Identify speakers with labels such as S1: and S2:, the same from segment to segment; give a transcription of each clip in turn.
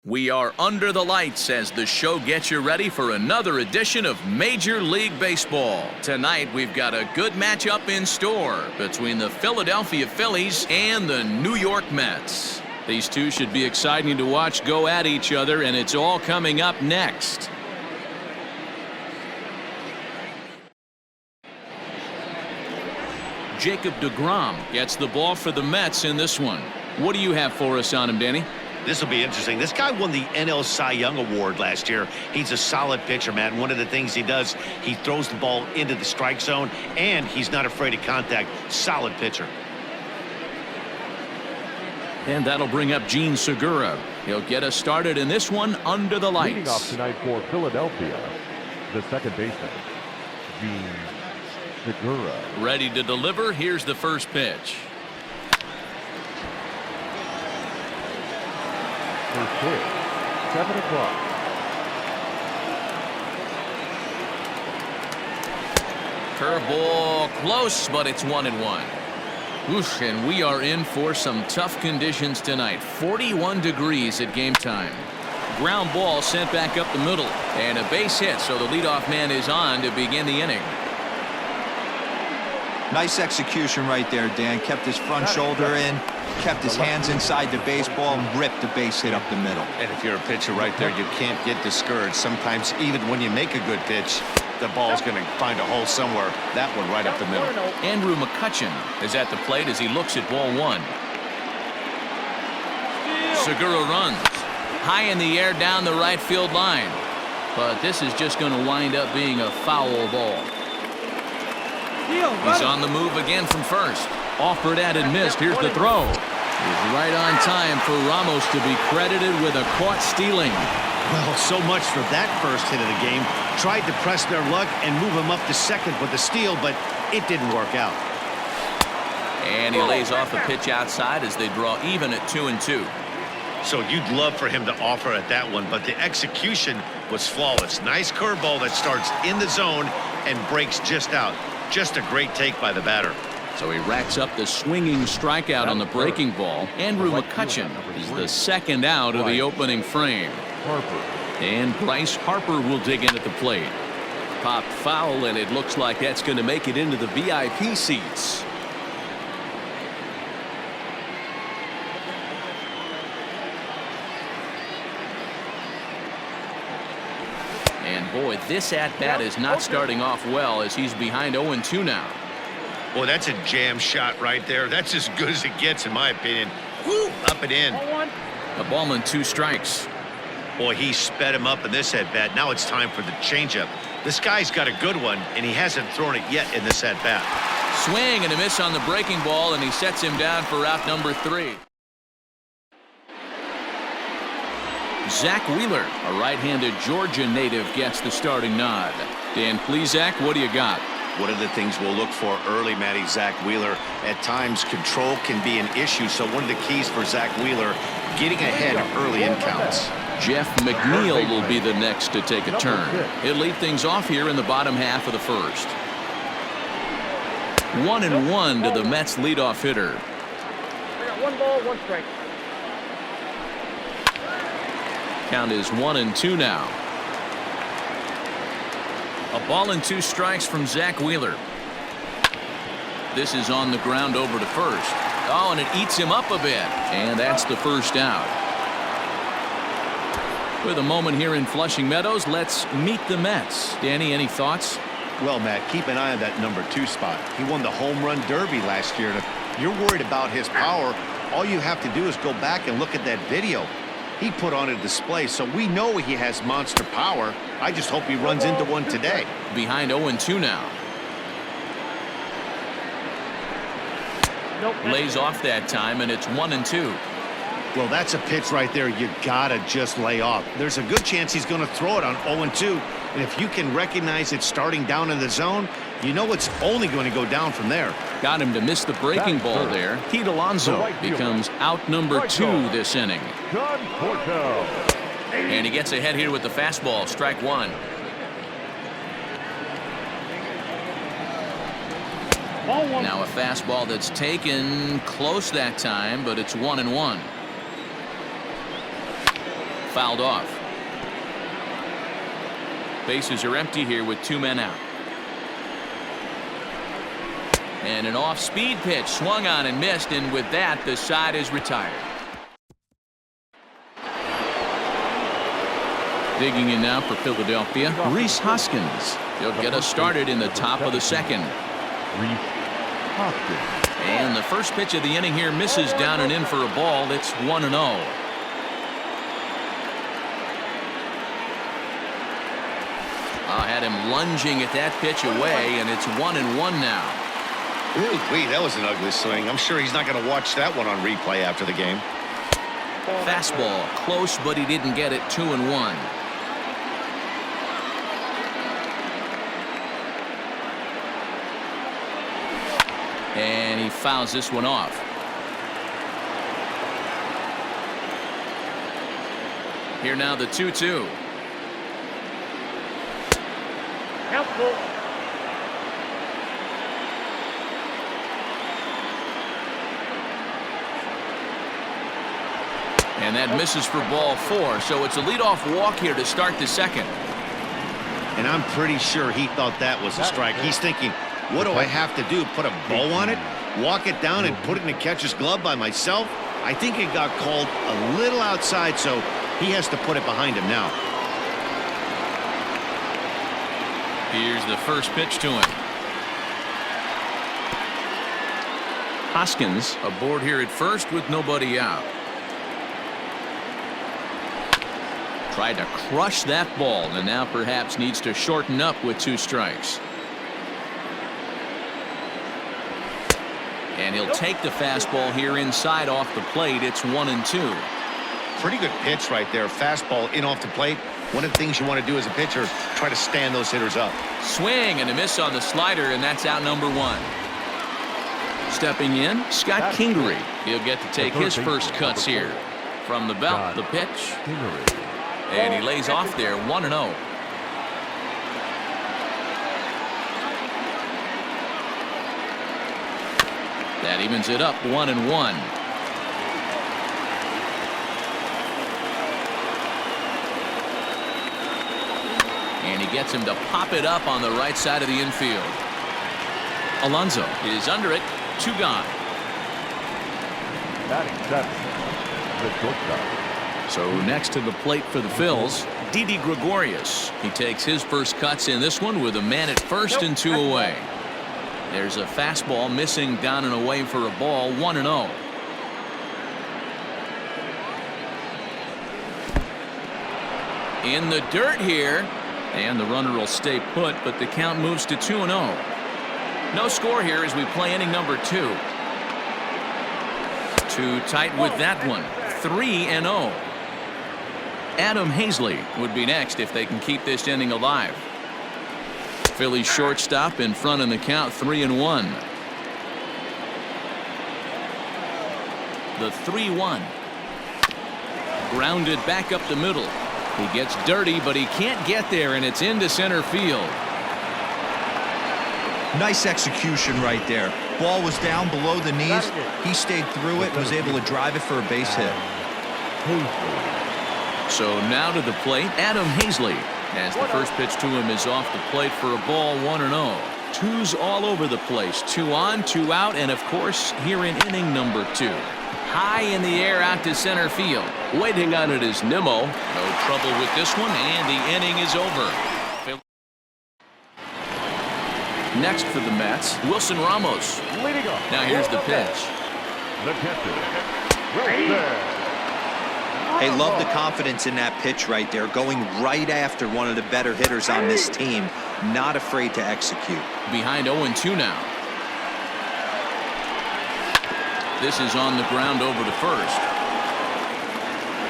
S1: We are under the lights as the show gets you ready for another edition of Major League Baseball. Tonight, we've got a good matchup in store between the Philadelphia Phillies and the New York Mets. These two should be exciting to watch go at each other, and it's all coming up next. Jacob deGrom gets the ball for the Mets in this one. What do you have for us on him, Danny?
S2: This will be interesting. This guy won the NL Cy Young Award last year. He's a solid pitcher, Matt. One of the things he does, he throws the ball into the strike zone, and he's not afraid of contact. Solid pitcher.
S1: And that'll bring up Gene Segura. He'll get us started in this one under the lights.
S3: Leading off tonight for Philadelphia, the second baseman, Gene Segura.
S1: Ready to deliver. Here's the first pitch.
S3: First pitch, 7 o'clock.
S1: Curveball close, but it's 1-1. Oof, and we are in for some tough conditions tonight. 41 degrees at game time. Ground ball sent back up the middle, and a base hit, so the leadoff man is on to begin the inning.
S4: Nice execution right there, Dan. Kept his front shoulder in, kept his hands inside the baseball, and ripped the base hit up the middle.
S2: And if you're a pitcher right there, you can't get discouraged. Sometimes even when you make a good pitch, the ball's going to find a hole somewhere. That one right up the middle.
S1: Andrew McCutchen is at the plate as he looks at ball one. Segura runs high in the air down the right field line, but this is just going to wind up being a foul ball. He's on the move again from first. Offered at and missed. Here's the throw. He's right on time for Ramos to be credited with a caught stealing.
S2: Well, so much for that first hit of the game. Tried to press their luck and move him up to second with the steal, but it didn't work out.
S1: And he lays off a pitch outside as they draw even at 2-2.
S2: So you'd love for him to offer at that one, but the execution was flawless. Nice curveball that starts in the zone and breaks just out. Just a great take by the batter.
S1: So he racks up the swinging strikeout on the breaking ball. Andrew McCutchen is the second out of the opening frame. And Bryce Harper will dig in at the plate. Popped foul, and it looks like that's going to make it into the VIP seats. And boy, this at-bat is not starting off well as he's behind 0-2 now.
S2: Boy, that's a jam shot right there. That's as good as it gets, in my opinion. Woo, up and in.
S1: A ball and 2 strikes.
S2: Boy, he sped him up in this at-bat. Now it's time for the changeup. This guy's got a good one, and he hasn't thrown it yet in this at-bat.
S1: Swing and a miss on the breaking ball, and he sets him down for out number 3. Zach Wheeler, a right-handed Georgia native, gets the starting nod. Dan, please, Zach, what do you got?
S2: One of the things we'll look for early, Matty, Zach Wheeler, at times control can be an issue. So one of the keys for Zach Wheeler, getting ahead early in counts.
S1: Jeff McNeil will be the next to take a turn. He'll lead things off here in the bottom half of the first. 1-1 to the Mets leadoff hitter.
S5: I got 1 ball, 1 strike.
S1: Count is 1-2 now. A ball and 2 strikes from Zach Wheeler. This is on the ground over to first. Oh, and it eats him up a bit. And that's the first out. With a moment here in Flushing Meadows, let's meet the Mets. Danny, any thoughts?
S2: Well, Matt, keep an eye on that number 2 spot. He won the home run derby last year. And if you're worried about his power, all you have to do is go back and look at that video. He put on a display, so we know he has monster power. I just hope he runs into one today.
S1: Behind 0-2 now. Lays off that time, and it's 1-2.
S2: Well, that's a pitch right there you gotta just lay off. There's a good chance he's going to throw it on 0-2, and if you can recognize it starting down in the zone, you know it's only going to go down from there.
S1: Got him to miss the breaking ball there. Pete Alonso becomes out number 2 this inning. And he gets ahead here with the fastball, strike 1. Now a fastball that's taken close that time, but it's 1-1. fouled off. Bases are empty here with 2 men out. And an off-speed pitch swung on and missed, and with that, the side is retired. Digging in now for Philadelphia, Rhys Hoskins. He'll get us started in the top of the second.
S3: Rhys Hoskins.
S1: And the first pitch of the inning here misses down and in for a ball. It's 1-0. Had him lunging at that pitch away, and it's 1-1 now.
S2: Ooh, that was an ugly swing. I'm sure he's not going to watch that one on replay after the game.
S1: Fastball close, but he didn't get it. 2-1. And he fouls this one off. Here now the 2-2.
S5: Helpful.
S1: And that misses for ball 4, so it's a leadoff walk here to start the second.
S2: And I'm pretty sure he thought that was a strike. He's thinking, what do I have to do? Put a bow on it? Walk it down and put it in the catcher's glove by myself? I think it got called a little outside, so he has to put it behind him now.
S1: Here's the first pitch to him. Hoskins aboard here at first with nobody out. Tried to crush that ball, and now perhaps needs to shorten up with 2 strikes. And he'll take the fastball here inside off the plate. It's 1-2.
S2: Pretty good pitch right there. Fastball in off the plate. One of the things you want to do as a pitcher is try to stand those hitters up.
S1: Swing and a miss on the slider, and that's out number 1. Stepping in, Scott Kingery. He'll get to take his first cuts here. From the belt, the pitch. And he lays off there, 1-0. That evens it up, 1-1. And he gets him to pop it up on the right side of the infield. Alonso is under it, 2 gone.
S3: Batting seventh, the shortstop.
S1: So next to the plate for the Phils, Didi Gregorius. He takes his first cuts in this one with a man at first and 2 away. There's a fastball missing down and away for a ball, 1-0. In the dirt here, and the runner will stay put, but the count moves to 2-0. No score here as we play inning number 2. Too tight with that one, 3-0. Adam Hazley would be next if they can keep this inning alive. Phillies shortstop in front in the count, 3-1. The 3-1. Grounded back up the middle. He gets dirty, but he can't get there, and it's into center field.
S4: Nice execution right there. Ball was down below the knees. He stayed through it, was able to drive it for a base hit.
S1: So now to the plate, Adam Hazley, as the first pitch to him is off the plate for a ball, 1-0. 2's all over the place, 2 on, 2 out, and of course here in inning number 2. High in the air out to center field. Waiting on it is Nimmo. No trouble with this one, and the inning is over. Next for the Mets, Wilson Ramos. Now here's the pitch.
S3: The catcher.
S4: Hey, love the confidence in that pitch right there, going right after one of the better hitters on this team, not afraid to execute.
S1: Behind 0-2 now. This is on the ground over to first.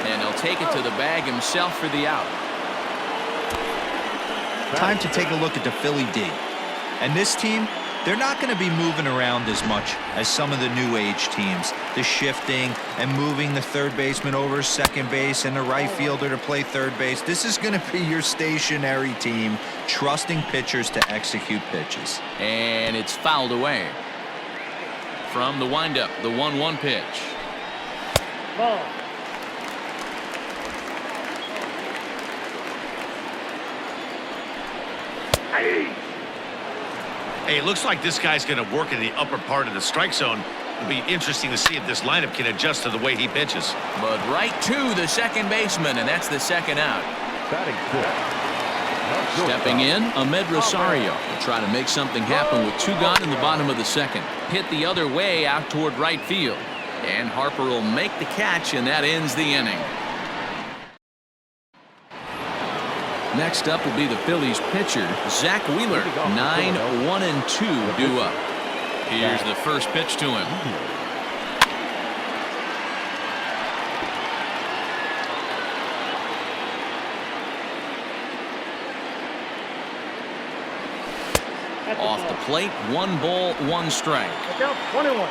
S1: And he'll take it to the bag himself for the out.
S4: Time to take a look at the Philly D. And this team, they're not going to be moving around as much as some of the new age teams. The shifting and moving the third baseman over second base and the right fielder to play third base. This is going to be your stationary team, trusting pitchers to execute pitches.
S1: And it's fouled away. From the windup, the 1-1 pitch.
S5: Ball.
S2: Hey, it looks like this guy's going to work in the upper part of the strike zone. It'll be interesting to see if this lineup can adjust to the way he pitches.
S1: But right to the second baseman, and that's the second out.
S3: Batting fifth.
S1: Stepping in, Ahmed Rosario will try to make something happen with two gone in the bottom of the second. Hit the other way out toward right field. And Harper will make the catch, and that ends the inning. Next up will be the Phillies pitcher, Zach Wheeler. 9-1-2 due up. Here's the first pitch to him. Off the plate, 1 ball, 1 strike.
S5: Look out, 1-1.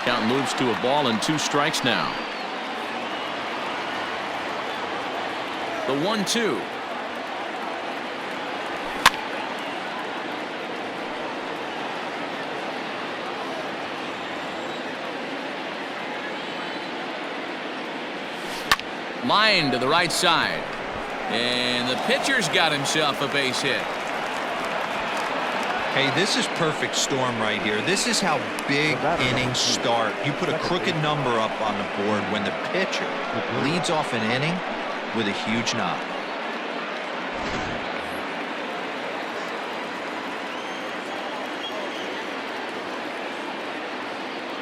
S1: Count moves to a ball and 2 strikes now. The 1-2. Line to the right side. And the pitcher's got himself a base hit.
S4: Hey, this is perfect storm right here. This is how big innings start. You put a crooked number up on the board when the pitcher leads off an inning with a huge knock.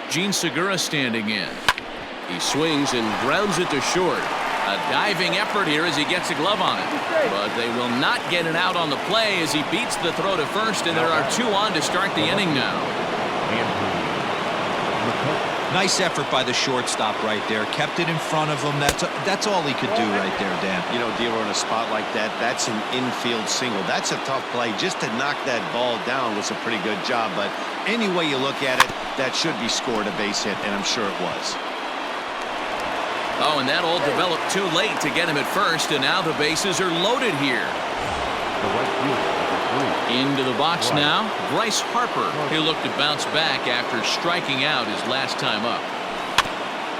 S1: Gene Segura standing in. He swings and grounds it to short. A diving effort here as he gets a glove on it. But they will not get it out on the play as he beats the throw to first, and there are 2 on to start the inning now.
S4: Nice effort by the shortstop right there. Kept it in front of him. That's all he could do right there, Dan.
S2: You know, D'Lo, in a spot like that, that's an infield single. That's a tough play. Just to knock that ball down was a pretty good job. But any way you look at it, that should be scored a base hit, and I'm sure it was.
S1: Oh, and that all developed too late to get him at first, and now the bases are loaded here. Into the box now, Bryce Harper. He looked to bounce back after striking out his last time up.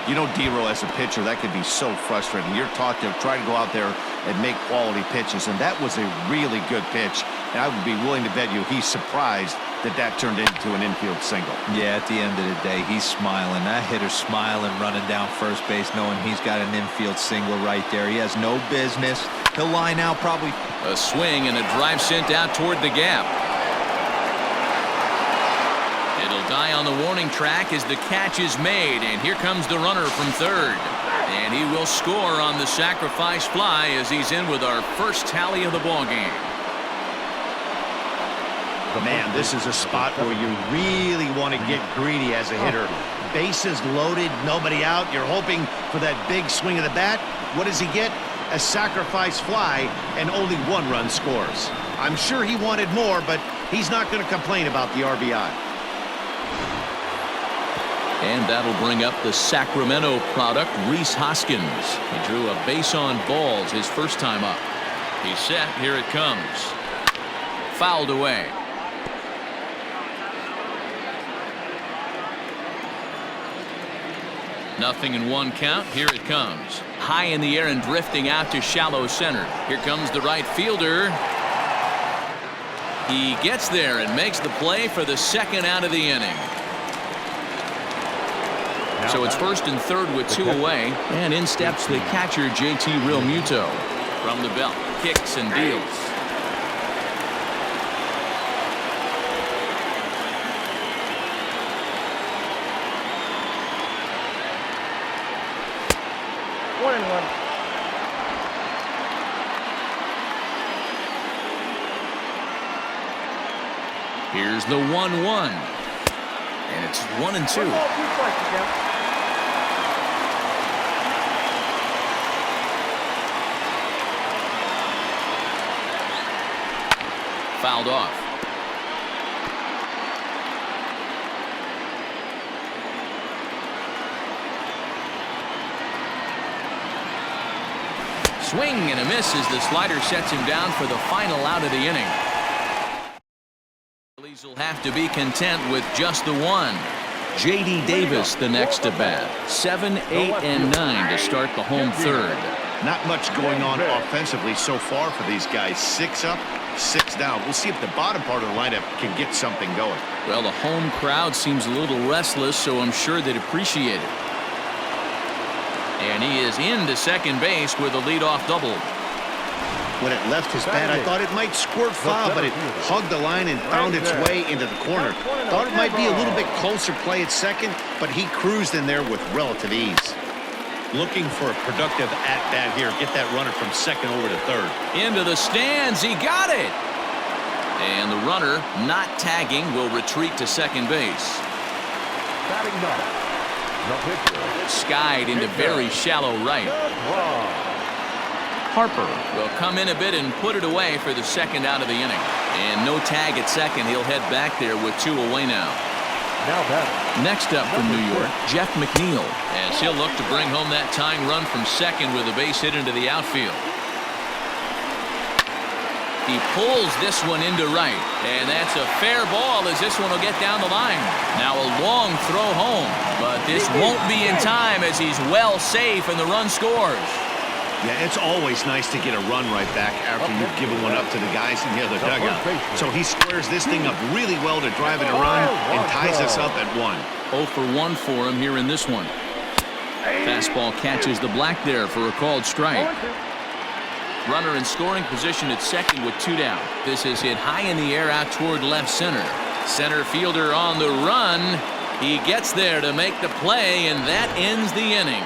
S2: You know, D'Lo, as a pitcher, that could be so frustrating. You're taught to try to go out there and make quality pitches, and that was a really good pitch. And I would be willing to bet you he's surprised that turned into an infield single.
S4: Yeah, at the end of the day, he's smiling. That hitter's smiling, running down first base, knowing he's got an infield single right there. He has no business. He'll line out probably.
S1: A swing and a drive sent out toward the gap. It'll die on the warning track as the catch is made, and here comes the runner from third. And he will score on the sacrifice fly as he's in with our first tally of the ballgame.
S2: Man, this is a spot where you really want to get greedy as a hitter. Bases loaded, nobody out. You're hoping for that big swing of the bat. What does he get? A sacrifice fly, and only 1 run scores. I'm sure he wanted more, but he's not going to complain about the RBI.
S1: And that'll bring up the Sacramento product, Rhys Hoskins. He drew a base on balls his first time up. He's set. Here it comes. Fouled away. Nothing in 1 count. Here it comes. High in the air and drifting out to shallow center. Here comes the right fielder. He gets there and makes the play for the second out of the inning. So it's first and third with 2 away. And in steps the catcher, JT Realmuto. From the belt, kicks and deals. Here's the 1-1. And it's 1-2. Fouled off. Swing and a miss as the slider sets him down for the final out of the inning. Phillies will have to be content with just the 1. J.D. Davis the next at bat. 7, 8, and 9 to start the home third.
S2: Not much going on offensively so far for these guys. 6 up, 6 down. We'll see if the bottom part of the lineup can get something going.
S1: Well, the home crowd seems a little restless, so I'm sure they'd appreciate it. And he is into second base with a leadoff double.
S2: When it left his bat, I thought it might squirt foul, but it hugged the line and found its way into the corner. Thought it might be a little bit closer play at second, but he cruised in there with relative ease. Looking for a productive at-bat here. Get that runner from second over to third.
S1: Into the stands. He got it. And the runner, not tagging, will retreat to second base.
S3: Batting ninth, the pitcher.
S1: Skied into very shallow right. Harper will come in a bit and put it away for the second out of the inning. And no tag at second. He'll head back there with 2 away now.
S3: Now batting.
S1: Next up from New York, Jeff McNeil, as he'll look to bring home that tying run from second with a base hit into the outfield. He pulls this one into right, and that's a fair ball as this one will get down the line. Now a long throw home, but this won't be in time as he's well safe and the run scores.
S2: Yeah, it's always nice to get a run right back after you've given one up to the guys in the other dugout. So he squares this thing up really well to drive in a run and ties us up at 1.
S1: 0 for 1 for him here in this one. Fastball catches the black there for a called strike. Runner in scoring position at second with 2 down. This is hit high in the air out toward left center. Center fielder on the run. He gets there to make the play, and that ends the inning.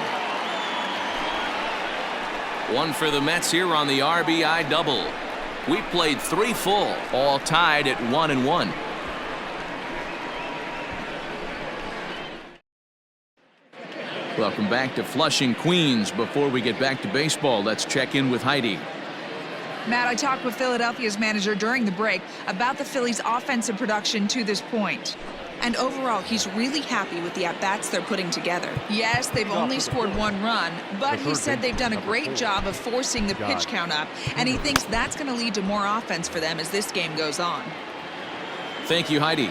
S1: 1 for the Mets here on the RBI double. We played 3 full, all tied at 1-1. Welcome back to Flushing, Queens. Before we get back to baseball, let's check in with Heidi.
S6: Matt, I talked with Philadelphia's manager during the break about the Phillies' offensive production to this point. And overall, he's really happy with the at-bats they're putting together. Yes, they've only scored 1 run, but he said they've done a great job of forcing the pitch count up, and he thinks that's going to lead to more offense for them as this game goes on.
S1: Thank you, Heidi.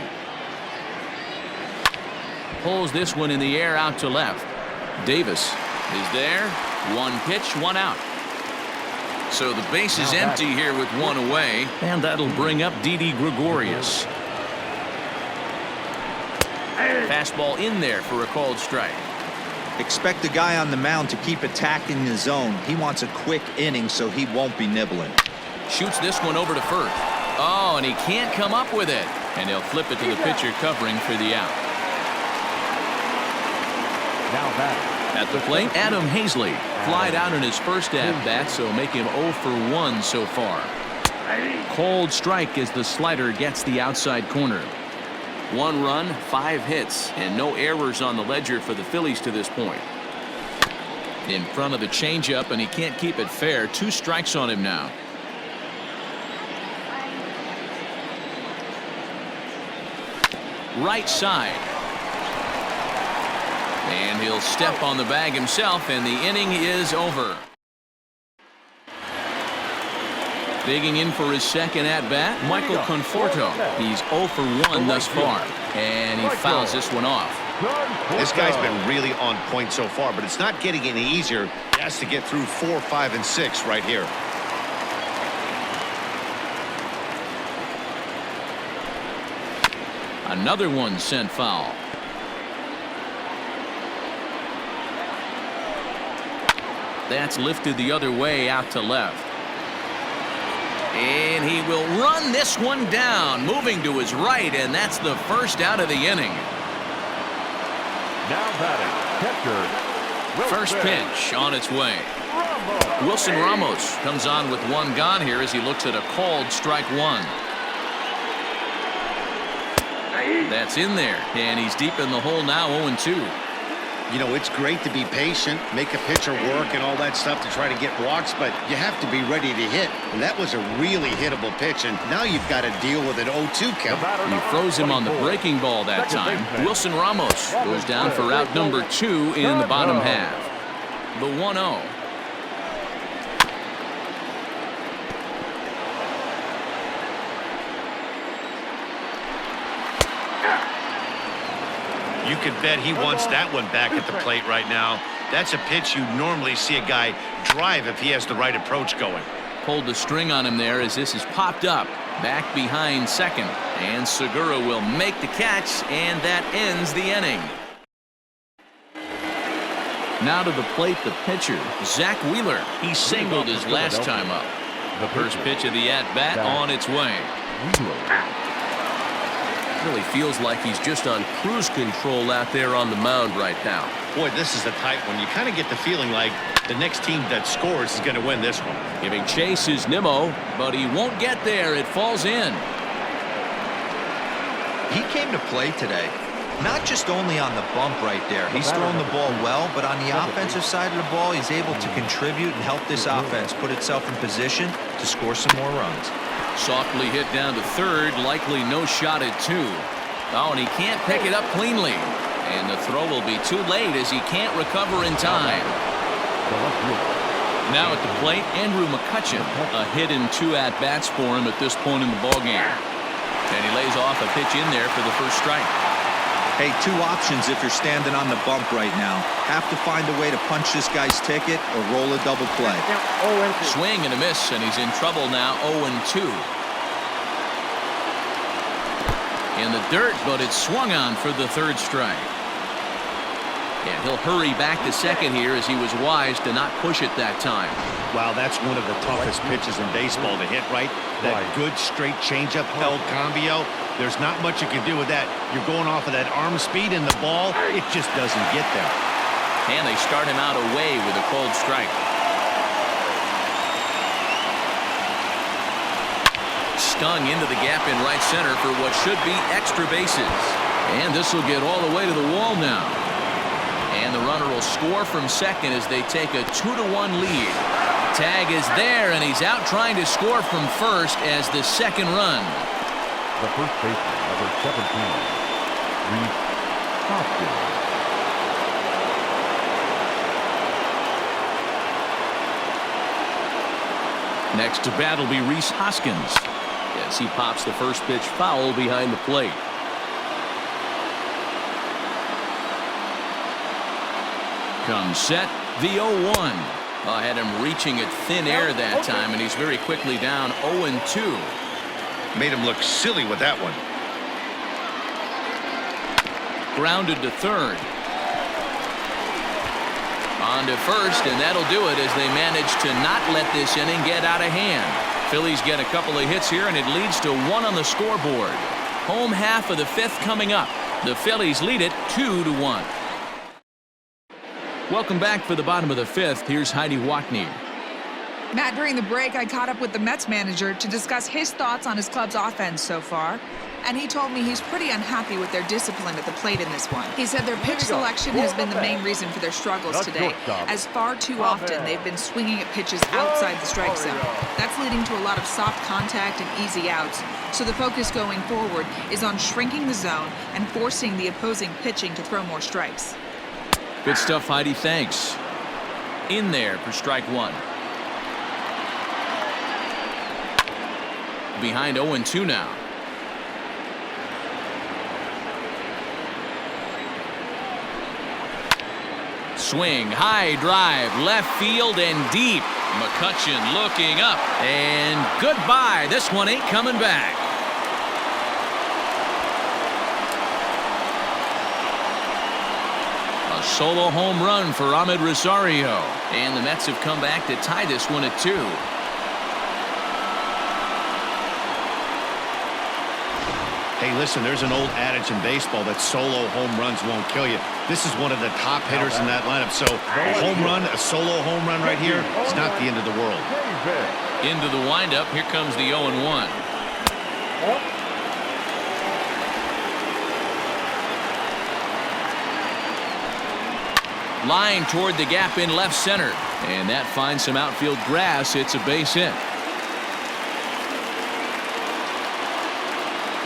S1: Pulls this one in the air out to left. Davis is there. 1 pitch, 1 out. So the base is empty here with 1 away, and that'll bring up Didi Gregorius. Fastball in there for a called strike.
S4: Expect the guy on the mound to keep attacking the zone. He wants a quick inning so he won't be nibbling.
S1: Shoots this one over to first. Oh, and he can't come up with it. And he'll flip it to the pitcher covering for the out.
S3: Now batting.
S1: At the plate, Adam Hazley flied out in his first at-bat, so make him 0 for 1 so far. Called strike as the slider gets the outside corner. 1 run, 5 hits, and no errors on the ledger for the Phillies to this point. In front of the changeup, and he can't keep it fair. 2 strikes on him now. Right side. And he'll step on the bag himself, and the inning is over. Digging in for his second at-bat, Michael Conforto. He's 0 for 1 thus far, and he fouls this one off.
S2: This guy's been really on point so far, but it's not getting any easier. He has to get through 4, 5, and 6 right here.
S1: Another one sent foul. That's lifted the other way out to left. And he will run this one down, moving to his right, and that's the first out of the inning.
S3: Now batting, catcher.
S1: First pitch on its way. Wilson Ramos comes on with 1 gone here as he looks at a called strike 1. That's in there, and he's deep in the hole now, 0-2.
S2: You know, it's great to be patient, make a pitcher work and all that stuff to try to get walks, but you have to be ready to hit. And that was a really hittable pitch, and now you've got to deal with an 0-2 count.
S1: He froze him on the breaking ball that time. Wilson Ramos goes down for out number 2 in the bottom half. The 1-0.
S2: You can bet he wants that one back at the plate right now. That's a pitch you normally see a guy drive if he has the right approach going.
S1: Pulled the string on him there as this is popped up. Back behind second. And Segura will make the catch, and that ends the inning. Now to the plate, the pitcher, Zach Wheeler. He singled his last time up. The first pitch of the at-bat on its way. Really feels like he's just on cruise control out there on the mound right now.
S2: Boy, this is a tight one. You kind of get the feeling like the next team that scores is going to win this one.
S1: Giving chase is Nimmo, but he won't get there. It falls in.
S4: He came to play today. Not just only on the bump right there. He's throwing the ball well, but on the offensive side of the ball, he's able to contribute and help this offense put itself in position to score some more runs.
S1: Softly hit down to third, likely no shot at two. Oh, and he can't pick it up cleanly. And the throw will be too late as he can't recover in time. Now at the plate, Andrew McCutchen. A hit in 2 at-bats for him at this point in the ballgame. And he lays off a pitch in there for the first strike.
S4: Hey, 2 options if you're standing on the bump right now. Have to find a way to punch this guy's ticket or roll a double play.
S1: Swing and a miss, and he's in trouble now, 0-2. In the dirt, but it's swung on for the third strike. And he'll hurry back to second here as he was wise to not push it that time.
S2: Wow, that's one of the toughest pitches in baseball to hit, right? That good straight changeup held cambio. There's not much you can do with that. You're going off of that arm speed, and the ball, it just doesn't get there.
S1: And they start him out away with a cold strike. Stung into the gap in right center for what should be extra bases. And this will get all the way to the wall now. And the runner will score from second as they take a 2-1 lead. Tag is there, and he's out trying to score from first as the second run.
S3: The first baseman, number 17, Reese Hoskins.
S1: Next to bat will be Reese Hoskins as he pops the first pitch foul behind the plate. Comes set, the 0-1. I had him reaching at thin air that time, and he's very quickly down 0-2.
S2: Made him look silly with that one.
S1: Grounded to third. On to first, and that'll do it as they manage to not let this inning get out of hand. Phillies get a couple of hits here, and it leads to 1 on the scoreboard. Home half of the 5th coming up. The Phillies lead it 2-1. Welcome back for the bottom of the 5th. Here's Heidi Watney.
S6: Matt, during the break, I caught up with the Mets manager to discuss his thoughts on his club's offense so far. And he told me he's pretty unhappy with their discipline at the plate in this one. He said their pitch selection has been the main reason for their struggles today, as far too often they've been swinging at pitches outside the strike zone. That's leading to a lot of soft contact and easy outs. So the focus going forward is on shrinking the zone and forcing the opposing pitching to throw more strikes.
S1: Good stuff, Heidi. Thanks. In there for strike 1. Behind 0-2 now. Swing, high drive, left field and deep. McCutchen looking up, and goodbye. This one ain't coming back. A solo home run for Ahmed Rosario, and the Mets have come back to tie this one at 2.
S2: Hey, listen, there's an old adage in baseball that solo home runs won't kill you. This is one of the top hitters in that lineup. So a home run, a solo home run right here, it's not the end of the world.
S1: Into the windup, here comes the 0-1. Line toward the gap in left center. And that finds some outfield grass. It's a base hit.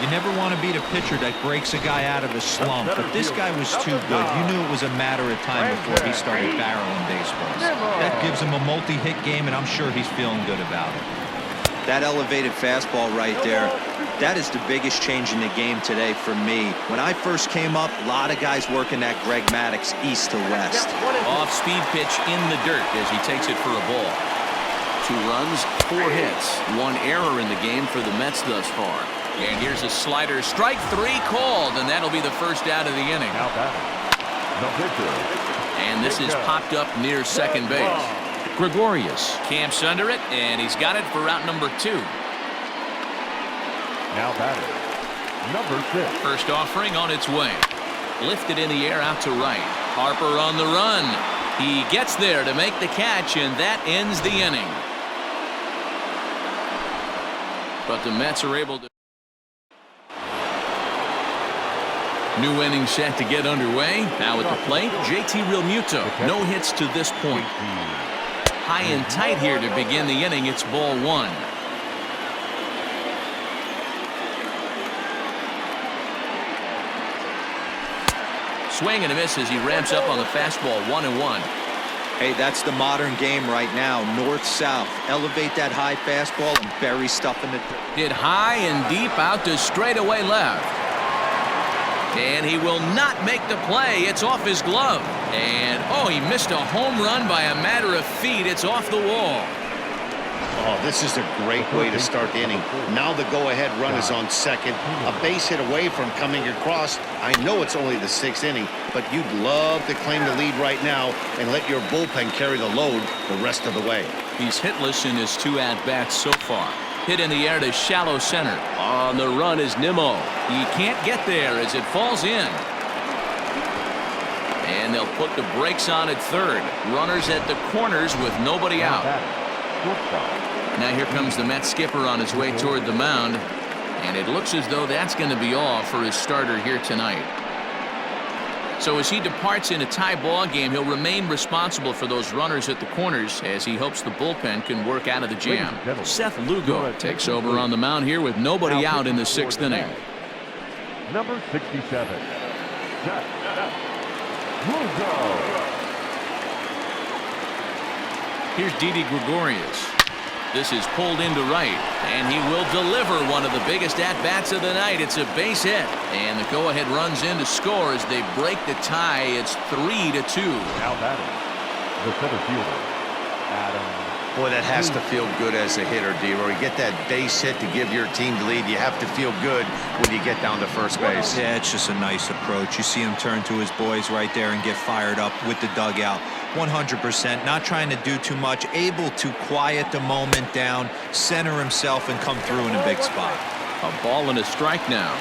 S4: You never want to beat a pitcher that breaks a guy out of a slump, but this guy was too good. You knew it was a matter of time before he started barreling baseballs. That gives him a multi-hit game, and I'm sure he's feeling good about it. That elevated fastball right there, That is the biggest change in the game today for me. When I first came up, a lot of guys working that Greg Maddux east to west.
S1: Off-speed pitch in the dirt as he takes it for a ball. 2 runs, 4 hits, 1 error in the game for the Mets thus far. And here's a slider, strike 3 called, and that'll be the first out of the inning.
S3: Now batting, the pitcher.
S1: And this is popped up near second base. Gregorius camps under it, and he's got it for out number 2.
S3: Now batting, number 6.
S1: First offering on its way. Lifted in the air out to right. Harper on the run. He gets there to make the catch, and that ends the inning. But the Mets are able to. New inning set to get underway. Now at the plate, JT Realmuto. No hits to this point. High and tight here to begin the inning. It's ball 1. Swing and a miss as he ramps up on the fastball. 1-1.
S4: Hey, that's the modern game right now. North-south. Elevate that high fastball and bury stuff in the dirt.
S1: Hit high and deep out to straightaway left. And he will not make the play. It's off his glove. And, oh, he missed a home run by a matter of feet. It's off the wall.
S2: Oh, this is a great way to start the inning. Now the go-ahead run is on second. A base hit away from coming across. I know it's only the 6th inning, but you'd love to claim the lead right now and let your bullpen carry the load the rest of the way.
S1: He's hitless in his 2 at-bats so far. Hit in the air to shallow center. On the run is Nimmo. He can't get there as it falls in. And they'll put the brakes on at third. Runners at the corners with nobody out. Now here comes the Mets skipper on his way toward the mound. And it looks as though that's going to be all for his starter here tonight. So as he departs in a tie ball game, he'll remain responsible for those runners at the corners as he hopes the bullpen can work out of the jam. Seth Lugo takes over on the mound here with nobody out in the 6th inning.
S3: Number 67, Seth Lugo.
S1: Here's Didi Gregorius. This is pulled into right, and he will deliver one of the biggest at-bats of the night. It's a base hit, and the go-ahead runs in to score as they break the tie. It's 3-2.
S3: Now batting, the center fielder, Adam.
S2: Boy, that has to feel good as a hitter, D-Roy. You get that base hit to give your team the lead. You have to feel good when you get down to first base.
S4: Yeah, it's just a nice approach. You see him turn to his boys right there and get fired up with the dugout. 100%, not trying to do too much, able to quiet the moment down, center himself, and come through in a big spot.
S1: A ball and a strike now.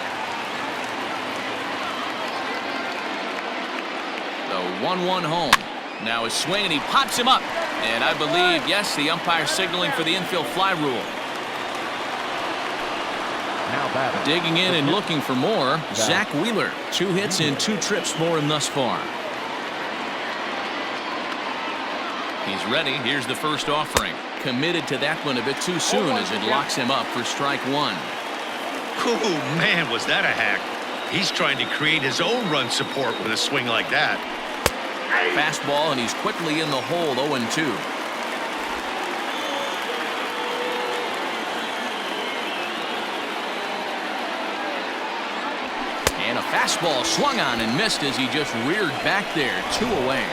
S1: The 1-1 home. Now a swing, and he pops him up. And I believe, yes, the umpire signaling for the infield fly rule.
S3: Now batting.
S1: Digging in and looking for more, Zach Wheeler. 2 hits and 2 trips for him thus far. He's ready. Here's the first offering. Committed to that one a bit too soon as it locks him up for strike 1.
S2: Oh, man, was that a hack. He's trying to create his own run support with a swing like that.
S1: Fastball, and he's quickly in the hole. 0-2. And a fastball swung on and missed as he just reared back there. 2 away.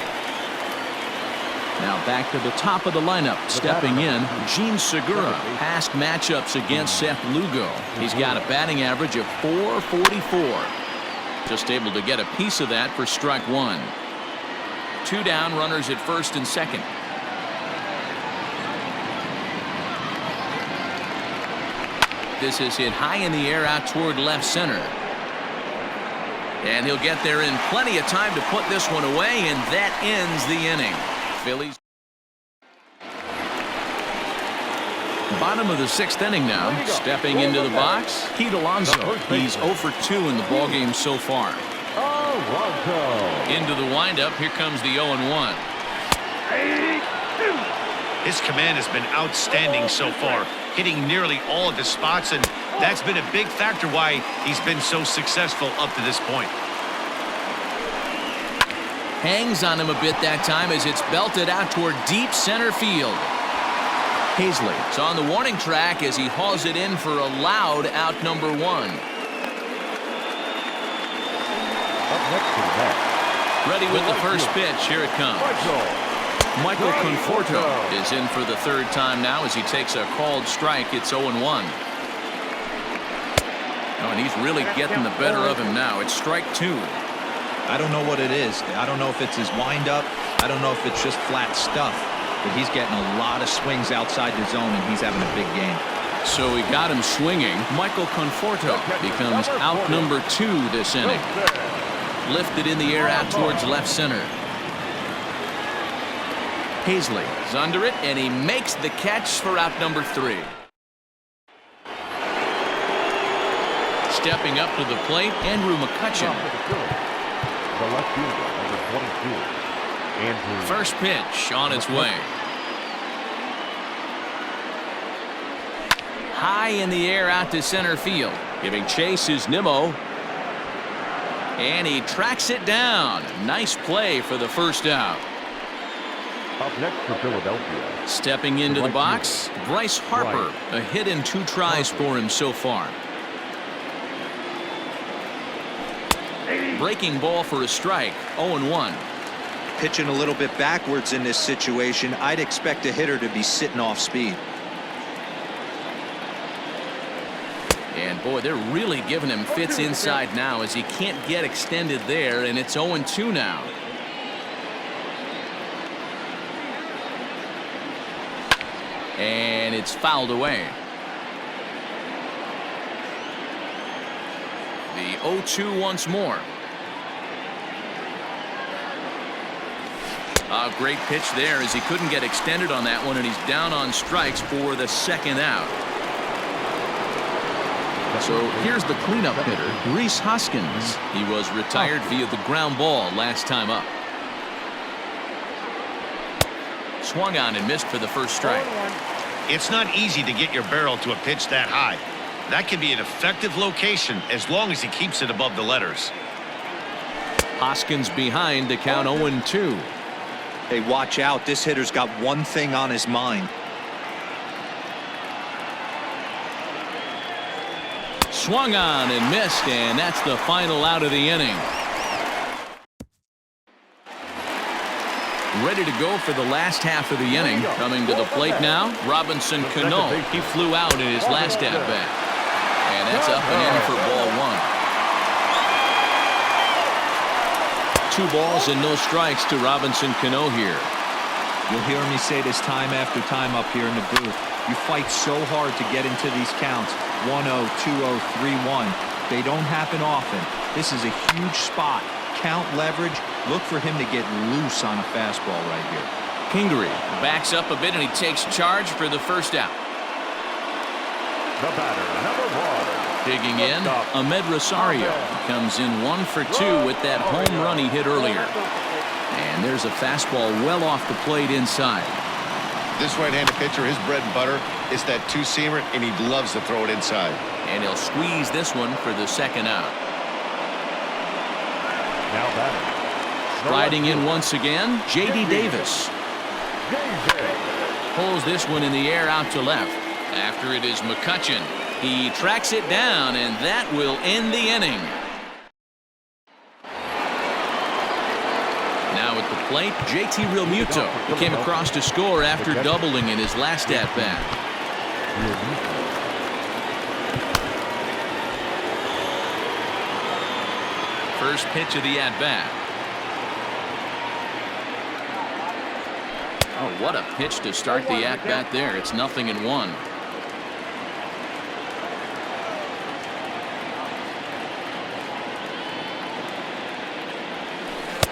S1: Now back to the top of the lineup. Stepping in, Gene Segura. Past matchups against Seth Lugo. He's got a batting average of .444. Just able to get a piece of that for strike 1. 2 down, runners at first and second. This is hit high in the air out toward left center. And he'll get there in plenty of time to put this one away, and that ends the inning. Phillies. Bottom of the 6th inning now. Stepping into the box, Pete Alonso. He's 0 for 2 in the ballgame so far. Into the windup. Here comes the 0-1.
S2: His command has been outstanding so far, hitting nearly all of his spots, and that's been a big factor why he's been so successful up to this point.
S1: Hangs on him a bit that time as it's belted out toward deep center field. Hazley's on the warning track as he hauls it in for a loud out number 1.
S3: Up next to the bat.
S1: Ready with the first pitch. Here it comes. Michael Conforto is in for the third time now as he takes a called strike. It's 0-1. Oh, and he's really getting the better of him now. It's strike 2.
S4: I don't know what it is. I don't know if it's his windup. I don't know if it's just flat stuff. But he's getting a lot of swings outside the zone, and he's having a big game.
S1: So he got him swinging. Michael Conforto becomes out number 2 this inning. Lifted in the air out towards left center. Hazley is under it, and he makes the catch for out number 3. Stepping up to the plate, Andrew McCutchen.
S3: The left fielder, number 22. Andrew.
S1: First pitch on its way. High in the air out to center field. Giving chase is Nimmo. And he tracks it down. Nice play for the first out.
S3: Up next for Philadelphia.
S1: Stepping into the box, Bryce Harper. A hit and 2 tries for him so far. Breaking ball for a strike. 0-1.
S4: Pitching a little bit backwards in this situation. I'd expect a hitter to be sitting off speed.
S1: And boy, they're really giving him fits inside now as he can't get extended there, and it's 0-2 now. And it's fouled away. The 0-2 once more. A great pitch there as he couldn't get extended on that one, and he's down on strikes for the second out. So here's the cleanup hitter, Rhys Hoskins. He was retired via the ground ball last time up. Swung on and missed for the first strike.
S2: It's not easy to get your barrel to a pitch that high. That can be an effective location as long as he keeps it above the letters.
S1: Hoskins behind to count 0-2.
S4: Hey, watch out. This hitter's got one thing on his mind.
S1: Swung on and missed, and that's the final out of the inning. Ready to go for the last half of the inning. Coming to the plate now, Robinson Cano. He flew out in his last at-bat. And that's up and in for ball 1. 2 balls and no strikes to Robinson Cano here.
S4: You'll hear me say this time after time up here in the booth. You fight so hard to get into these counts. 1-0, 2-0, 3-1. They don't happen often. This is a huge spot. Count leverage. Look for him to get loose on a fastball right here.
S1: Kingery backs up a bit and he takes charge for the first out.
S3: The batter, number 1.
S1: Digging in, Ahmed Rosario comes in 1 for 2 with that home run he hit earlier. And there's a fastball well off the plate inside.
S2: This right-handed pitcher, his bread and butter is that two-seamer, and he loves to throw it inside.
S1: And he'll squeeze this one for the second out.
S3: Now batting.
S1: Riding in once again, J.D. Davis. Pulls this one in the air out to left. After it is McCutchen. He tracks it down, and that will end the inning. Now at the plate, JT Realmuto came across to score after doubling in his last at-bat. First pitch of the at-bat. Oh, what a pitch to start the at-bat there. It's 0-1.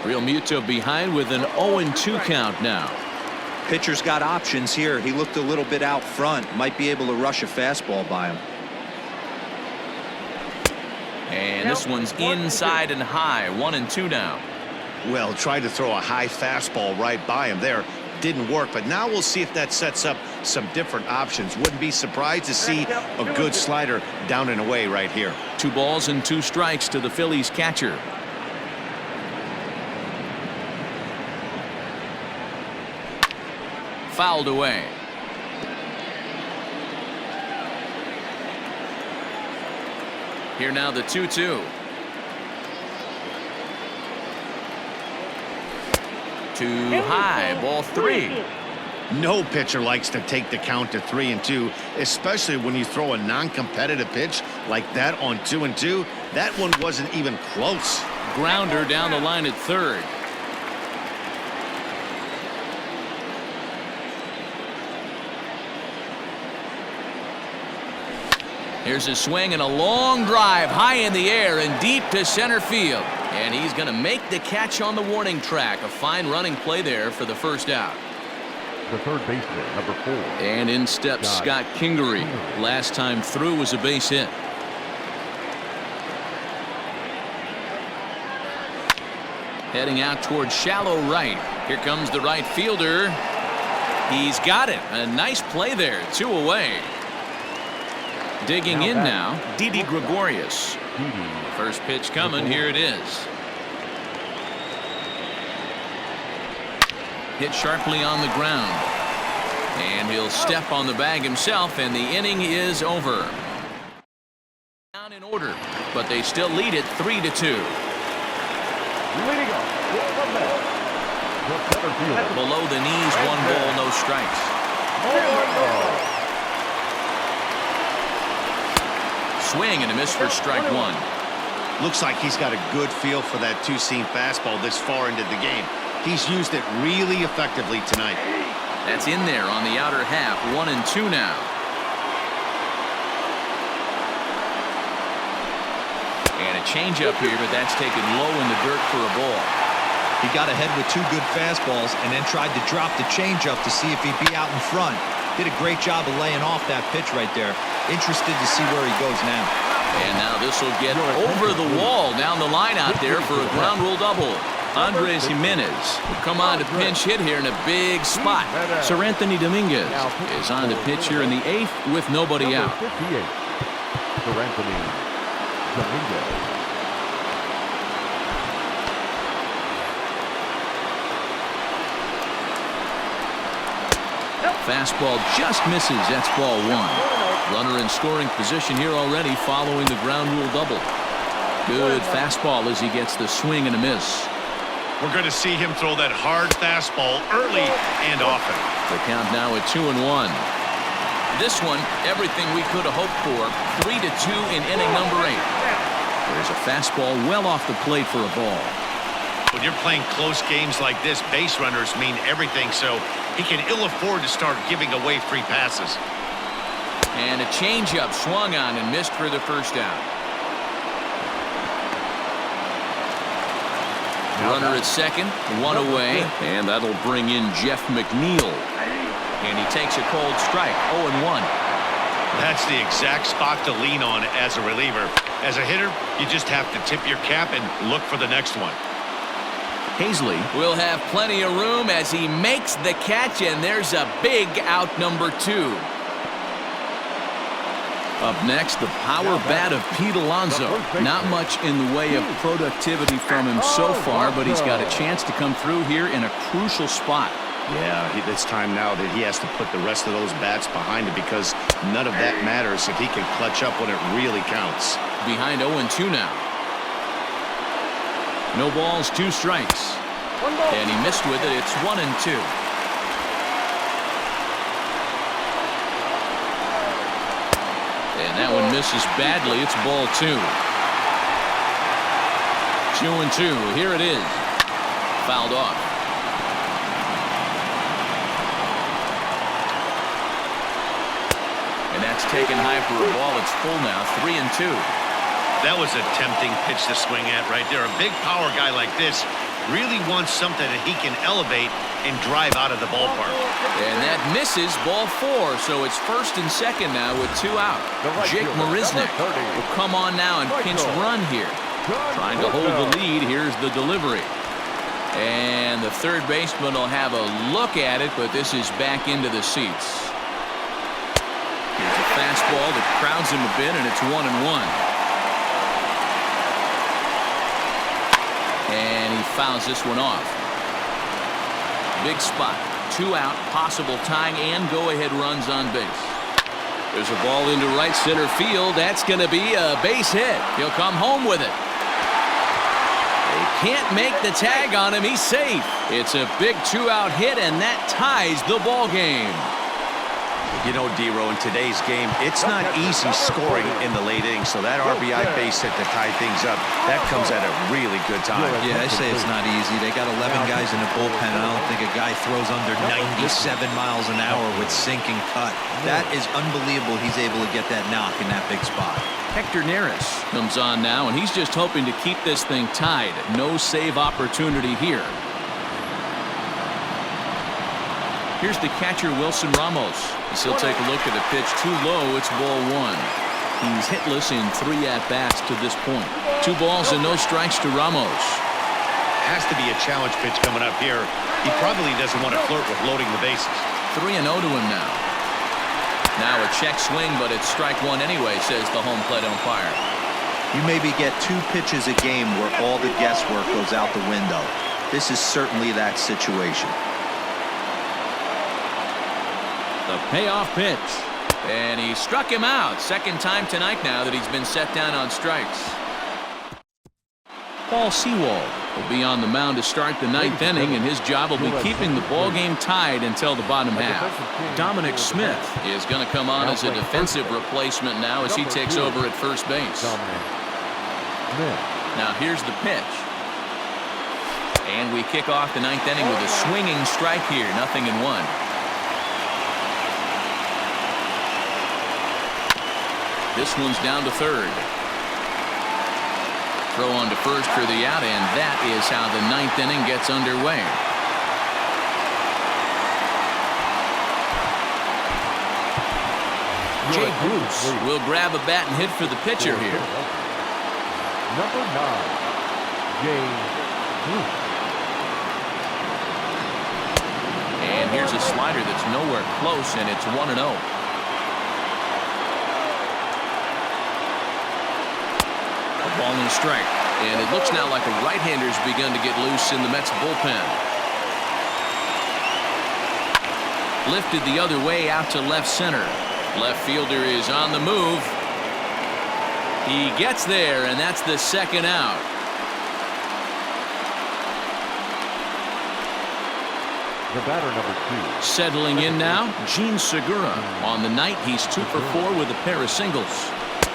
S1: Realmuto behind with an 0-2 count now.
S4: Pitcher's got options here. He looked a little bit out front. Might be able to rush a fastball by him.
S1: And this one's inside and high. 1-2 now.
S2: Well, tried to throw a high fastball right by him there. Didn't work, but now we'll see if that sets up some different options. Wouldn't be surprised to see a good slider down and away right here.
S1: 2 balls and 2 strikes to the Phillies catcher. Fouled away. Here now the 2-2. Too high, ball 3.
S2: No pitcher likes to take the count to 3-2, especially when you throw a non-competitive pitch like that on 2-2. That one wasn't even close.
S1: Grounder down the line at third. Here's a swing and a long drive high in the air and deep to center field. And he's going to make the catch on the warning track. A fine running play there for the first out.
S3: The third baseman, number 4.
S1: And in steps Scott Kingery. Last time through was a base hit. Heading out towards shallow right. Here comes the right fielder. He's got it. A nice play there. 2 away. Digging in now, Didi Gregorius. First pitch coming. Here it is. Hit sharply on the ground. And he'll step on the bag himself, and the inning is over. Down in order, but they still lead it 3-2.
S3: Leading off for the Mets, the center fielder.
S1: Below the knees, 1 ball, no strikes. Swing and a miss for strike 1.
S2: Looks like he's got a good feel for that two-seam fastball this far into the game. He's used it really effectively tonight.
S1: That's in there on the outer half. 1-2 now. And a changeup here, but that's taken low in the dirt for a ball.
S4: He got ahead with 2 good fastballs and then tried to drop the changeup to see if he'd be out in front. Did a great job of laying off that pitch right there. Interested to see where he goes now.
S1: And now this will get over the wall down the line out there for a ground rule double. Andres Jimenez will come on to pinch hit here in a big spot. Sir Anthony Dominguez is on the pitch here in the 8th with nobody out.
S3: 58, Sir Anthony Dominguez.
S1: Fastball just misses. That's ball 1. Runner in scoring position here already following the ground rule double. Good fastball as he gets the swing and a miss.
S2: We're going to see him throw that hard fastball early and often.
S1: The count now at 2-1. This one, everything we could have hoped for. 3-2 in inning number 8. There's a fastball well off the plate for a ball.
S2: When you're playing close games like this, base runners mean everything, so he can ill afford to start giving away free passes.
S1: And a changeup swung on and missed for the first out. Runner at second, 1 away, and that'll bring in Jeff McNeil. And he takes a cold strike, 0-1.
S2: That's the exact spot to lean on as a reliever. As a hitter, you just have to tip your cap and look for the next one.
S1: Hazley will have plenty of room as he makes the catch, and there's a big out number 2. Up next, the power bat of Pete Alonso. Not much in the way of productivity from him so far, but he's got a chance to come through here in a crucial spot.
S2: Yeah, it's time now that he has to put the rest of those bats behind it because none of that matters if he can clutch up when it really counts.
S1: Behind 0-2 now. No balls, 2 strikes. And he missed with it. It's 1-2. And that one misses badly. It's ball 2. 2-2. Here it is. Fouled off. And that's taken high for a ball. It's full now. 3-2.
S2: That was a tempting pitch to swing at right there. A big power guy like this really wants something that he can elevate and drive out of the ballpark.
S1: And that misses, ball 4. So it's first and second now with 2 out. Jake Marisnick will come on now and pinch run here. Trying to hold the lead. Here's the delivery. And the third baseman will have a look at it, but this is back into the seats. Here's a fastball that crowds him a bit, and it's 1-1. And he fouls this one off. Big spot. 2 out, possible tying and go-ahead runs on base. There's a ball into right center field. That's going to be a base hit. He'll come home with it. They can't make the tag on him. He's safe. It's a big two-out hit, and that ties the ball game.
S2: You know, D-Row, in today's game, it's not easy scoring in the late innings, so that RBI base hit to tie things up, that comes at a really good time.
S4: Yeah, I say it's not easy. They got 11 guys in the bullpen, and I don't think a guy throws under 97 miles an hour with sink and cut. That is unbelievable he's able to get that knock in that big spot.
S1: Hector Neris comes on now, and he's just hoping to keep this thing tied. No save opportunity here. Here's the catcher, Wilson Ramos. He'll take a look at a pitch too low. It's ball one. He's hitless in 3 at-bats to this point. 2 balls and no strikes to Ramos.
S2: Has to be a challenge pitch coming up here. He probably doesn't want to flirt with loading the bases.
S1: 3-0 to him now. Now a check swing, but it's strike 1 anyway, says the home plate umpire.
S4: You maybe get 2 pitches a game where all the guesswork goes out the window. This is certainly that situation.
S1: The payoff pitch. And he struck him out. Second time tonight now that he's been set down on strikes. Paul Sewald will be on the mound to start the 9th inning, and his job will be keeping the ball game tied until the bottom half. Dominic Smith is going to come on as a defensive replacement now as he takes over at first base. Now here's the pitch. And we kick off the 9th inning with a swinging strike here. 0-1. This one's down to third. Throw on to first for the out, and that is how the 9th inning gets underway. Jay Bruce will grab a bat and hit for the pitcher here.
S3: Number 9, Jay Bruce.
S1: And here's a slider that's nowhere close, and it's 1-0. Ball and a strike. And it looks now like a right-hander's begun to get loose in the Mets bullpen. Lifted the other way out to left center. Left fielder is on the move. He gets there, and that's the second out.
S3: The batter, number 2.
S1: Settling in now, Gene Segura. On the night, he's 2 for 4 with a pair of singles.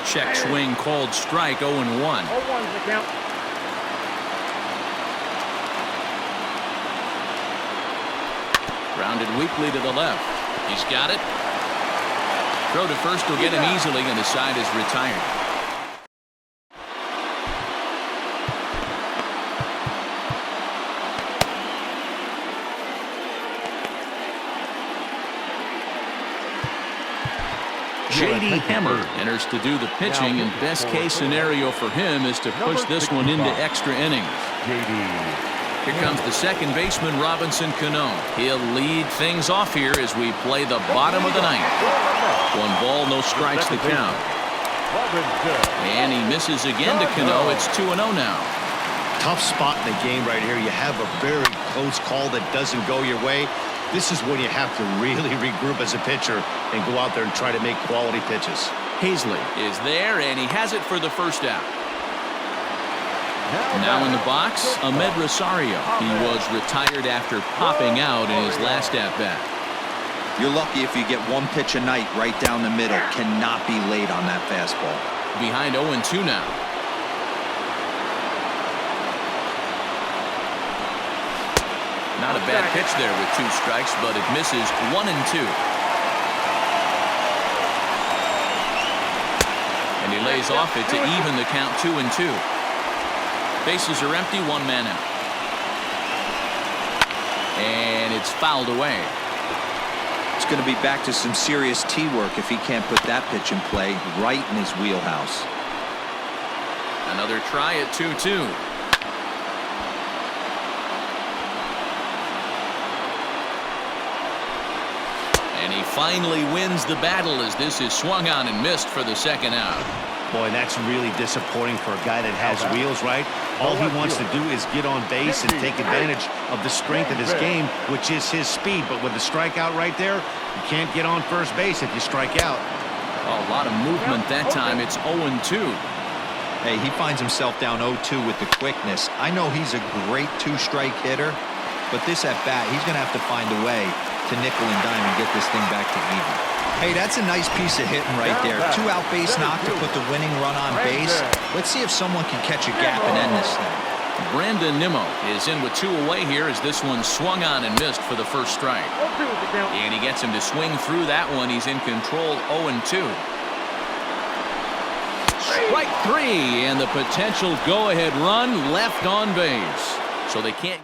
S1: Check swing called strike. 0-1.
S5: 0-1's the count.
S1: Grounded weakly to the left. He's got it. Throw to first will get him easily, and the side is retired. J.D. Hammer enters to do the pitching, and best case scenario for him is to push this one into extra innings.
S3: J.D.
S1: Here comes the second baseman, Robinson Cano. He'll lead things off here as we play the bottom of the 9th. 1 ball, no strikes to count. And he misses again to Cano. It's 2-0 now.
S2: Tough spot in the game right here. You have a very close call that doesn't go your way. This is when you have to really regroup as a pitcher and go out there and try to make quality pitches.
S1: Hazley is there, and he has it for the first out. Now in the box, Ahmed Rosario. He was retired after popping out in his last at-bat.
S4: You're lucky if you get 1 pitch a night right down the middle. Cannot be late on that fastball.
S1: Behind 0-2 now. Not a bad pitch there with 2 strikes, but it misses. 1-2. And he lays off it to even the count. 2-2. Bases are empty. 1 man out. And it's fouled away.
S4: It's going to be back to some serious tee work if he can't put that pitch in play right in his wheelhouse.
S1: Another try at 2-2. And he finally wins the battle as this is swung on and missed for the second out.
S2: Boy, that's really disappointing for a guy that has wheels, right? All he wants to do is get on base and take advantage of the strength of his game, which is his speed. But with the strikeout right there, you can't get on first base if you strike out.
S1: A lot of movement that time. It's 0-2.
S4: Hey, he finds himself down 0-2 with the quickness. I know he's a great two-strike hitter, but this at bat, he's going to have to find a way to nickel and dime and get this thing back to even. Hey, that's a nice piece of hitting right there. 2-out base knock to put the winning run on base. Let's see if someone can catch a gap and end this thing.
S1: Brandon Nimmo is in with 2 away here as this one swung on and missed for the first strike. And he gets him to swing through that one. He's in control, 0-2. Strike 3, and the potential go-ahead run left on base. So they can't